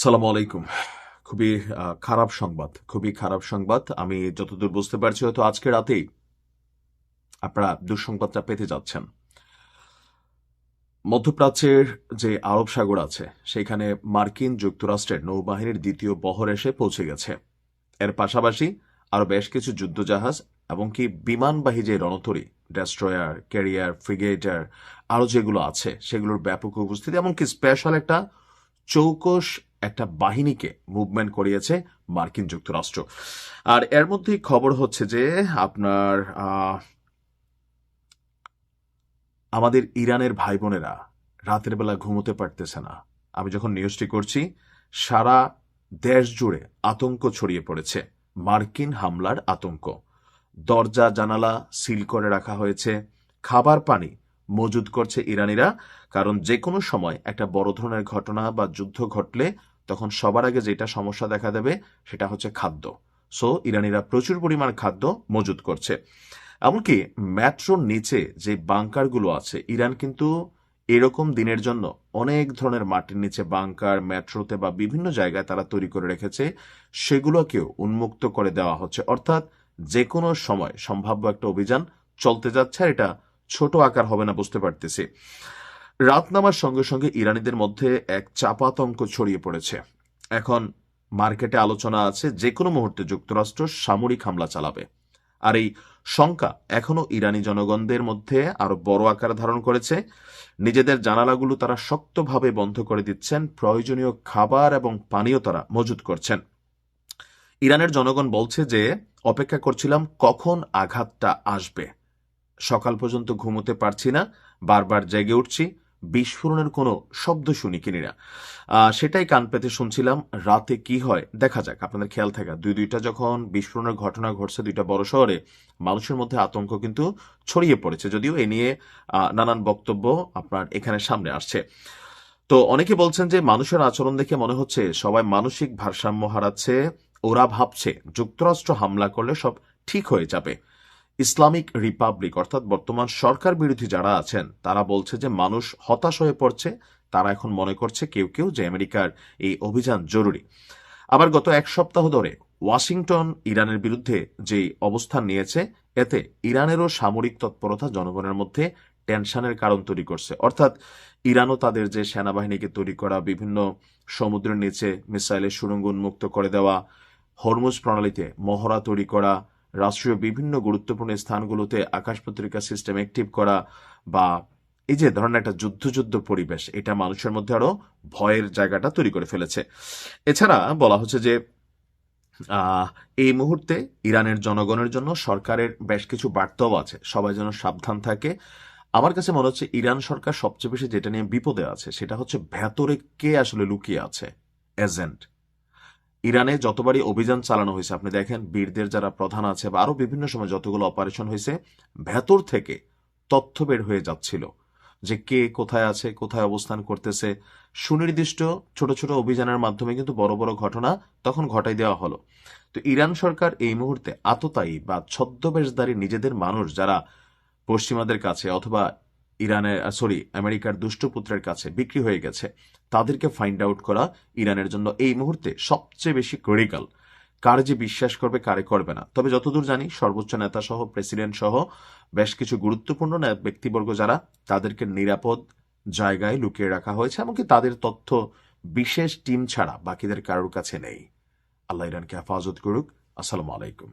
আসসালামু আলাইকুম। খুবই খুবই খারাপ সংবাদ। আমি যতদূর বুঝতে পারছি হয়তো আজকে রাতেই আপনারা দুঃসংবাদটা পেতে যাচ্ছেন। মধ্যপ্রাচ্যের যে আরব সাগর আছে সেখানে মার্কিন যুক্তরাষ্ট্রের নৌবাহিনীর দ্বিতীয় বহর এসে পৌঁছে গেছে। এর পাশাপাশি আরো বেশ কিছু যুদ্ধজাহাজ এবং কি বিমানবাহী যে রণতরী, ডেস্ট্রয়ার, ক্যারিয়ার, ফ্রিগেটার আরো যেগুলো আছে সেগুলোর ব্যাপক উপস্থিতি, এমনকি স্পেশাল একটা চৌকস একটা বাহিনীকে মুভমেন্ট করিয়েছে মার্কিন যুক্তরাষ্ট্র। আর এর মধ্যেই খবর হচ্ছে যে আপনার আমাদের ইরানের ভাই বোনেরা রাতের বেলা ঘুমোতে পারতেছে না। আমি যখন নিউজটি করছি সারা দেশ জুড়ে আতঙ্ক ছড়িয়ে পড়েছে, মার্কিন হামলার আতঙ্ক। দরজা জানালা সিল করে রাখা হয়েছে, খাবার পানি মজুদ করছে ইরানিরা, কারণ যে কোনো সময় একটা বড় ধরনের ঘটনা বা যুদ্ধ ঘটলে তখন সবার আগে যেটা সমস্যা দেখা দেবে সেটা হচ্ছে খাদ্য। সো ইরানিরা প্রচুর পরিমাণ খাদ্য মজুদ করছে। এমনকি মেট্রোর নিচে যে বাংকারগুলো আছে, ইরান কিন্তু এরকম দিনের জন্য অনেক ধরনের মাটির নিচে বাংকার মেট্রোতে বা বিভিন্ন জায়গায় তারা তৈরি করে রেখেছে, সেগুলোকেও উন্মুক্ত করে দেওয়া হচ্ছে। অর্থাৎ যে কোনো সময় সম্ভাব্য একটা অভিযান চলতে যাচ্ছে, আর এটা ছোট আকার হবে না বুঝতে পারতেছি। রাত নামার সঙ্গে সঙ্গে ইরানিদের মধ্যে এক চাপাতঙ্ক ছড়িয়ে পড়েছে। এখন মার্কেটে আলোচনা আছে যে কোনো মুহূর্তে যুক্তরাষ্ট্র সামরিক হামলা চালাবে। আর এই শঙ্কা এখনো ইরানি জনগণদের মধ্যে আরো বড় আকার ধারণ করেছে। নিজেদের জানালাগুলো তারা শক্তভাবে বন্ধ করে দিচ্ছেন, প্রয়োজনীয় খাবার এবং পানীয় তারা মজুত করছেন। ইরানের জনগণ বলছে যে অপেক্ষা করছিলাম কখন আঘাতটা আসবে, সকাল পর্যন্ত ঘুমোতে পারছি না, বারবার জেগে উঠছি, বিস্ফোরণের কোনো শব্দ শুনি কিনি না। সেটাই কান পেতে শুনছিলাম। রাতে কি হয় দেখা যাক। আপনাদের খেয়াল থাকা দুইটা যখন বিস্ফোরণের ঘটনা ঘটছে দুইটা বড় শহরে, মানুষের মধ্যে আতঙ্ক কিন্তু ছড়িয়ে পড়েছে, যদিও এ নিয়ে নানান বক্তব্য আপনার এখানে সামনে আসছে। তো অনেকে বলছেন যে মানুষের আচরণ দেখে মনে হচ্ছে সবাই মানসিক ভারসাম্য হারাচ্ছে। ওরা ভাবছে যুক্তরাষ্ট্র হামলা করলে সব ঠিক হয়ে যাবে। ইসলামিক রিপাবলিক অর্থাৎ বর্তমান সরকার বিরোধী যারা আছেন তারা বলছে যে মানুষ হতাশ হয়ে পড়ছে। তারা এখন মনে করছে কেউ কেউ যে আমেরিকার এই অভিযান জরুরি। আবার গত এক সপ্তাহ ধরে ওয়াশিংটন ইরানের বিরুদ্ধে যে অবস্থান নিয়েছে, এতে ইরানেরও সামরিক তৎপরতা জনগণের মধ্যে টেনশনের কারণ তৈরি করছে। অর্থাৎ ইরানও তাদের যে সেনাবাহিনীকে তৈরি করা, বিভিন্ন সমুদ্রের নিচে মিসাইলের সুড়ঙ্গ উন্মুক্ত করে দেওয়া, হরমুজ প্রণালীতে মহড়া তৈরি করা, রাষ্ট্রীয় বিভিন্ন গুরুত্বপূর্ণ স্থানগুলোতে আকাশ পত্রিকা সিস্টেম অ্যাক্টিভ করা, বা এই যে ধরনের একটা যুদ্ধ পরিবেশ, এটা মানুষের মধ্যে আরো ভয়ের জায়গাটা তৈরি করে ফেলেছে। এছাড়া বলা হচ্ছে যে এই মুহূর্তে ইরানের জনগণের জন্য সরকারের বেশ কিছু বার্তাও আছে, সবাই যেন সাবধান থাকে। আমার কাছে মনে হচ্ছে ইরান সরকার সবচেয়ে বেশি যেটা নিয়ে বিপদে আছে সেটা হচ্ছে ভেতরে কে আসলে লুকিয়ে আছে, এজেন্ট। ইরানে যতবারই অভিযান চালানো হয়েছে আপনি দেখেন, বীরদের যারা প্রধান আছে বা আরো বিভিন্ন সময় যতগুলো অপারেশন হয়েছে, ভেতর থেকে তথ্য বের হয়ে যাচ্ছিল যে কে কোথায় আছে, কোথায় অবস্থান করতেছে। সুনির্দিষ্ট ছোট ছোট অভিযানের মাধ্যমে কিন্তু বড় বড় ঘটনা তখন ঘটাই দেওয়া হলো। তো ইরান সরকার এই মুহূর্তে আততায়ী বা ছদ্মবেশধারী নিজেদের মানুষ যারা পশ্চিমাদের কাছে অথবা আমেরিকার দুষ্টপুত্রের কাছে বিক্রি হয়ে গেছে, তাদেরকে ফাইন্ড আউট করা ইরানের জন্য এই মুহূর্তে সবচেয়ে বেশি ক্রিটিক্যাল। কার যে বিশ্বাস করবে, কারে করবে না। তবে যতদূর জানি সর্বোচ্চ নেতা সহ, প্রেসিডেন্ট সহ বেশ কিছু গুরুত্বপূর্ণ ব্যক্তিবর্গ যারা, তাদেরকে নিরাপদ জায়গায় লুকিয়ে রাখা হয়েছে, এমনকি তাদের তথ্য বিশেষ টিম ছাড়া বাকিদের কারোর কাছে নেই। আল্লাহ ইরানকে হেফাজত করুক। আসসালামু আলাইকুম।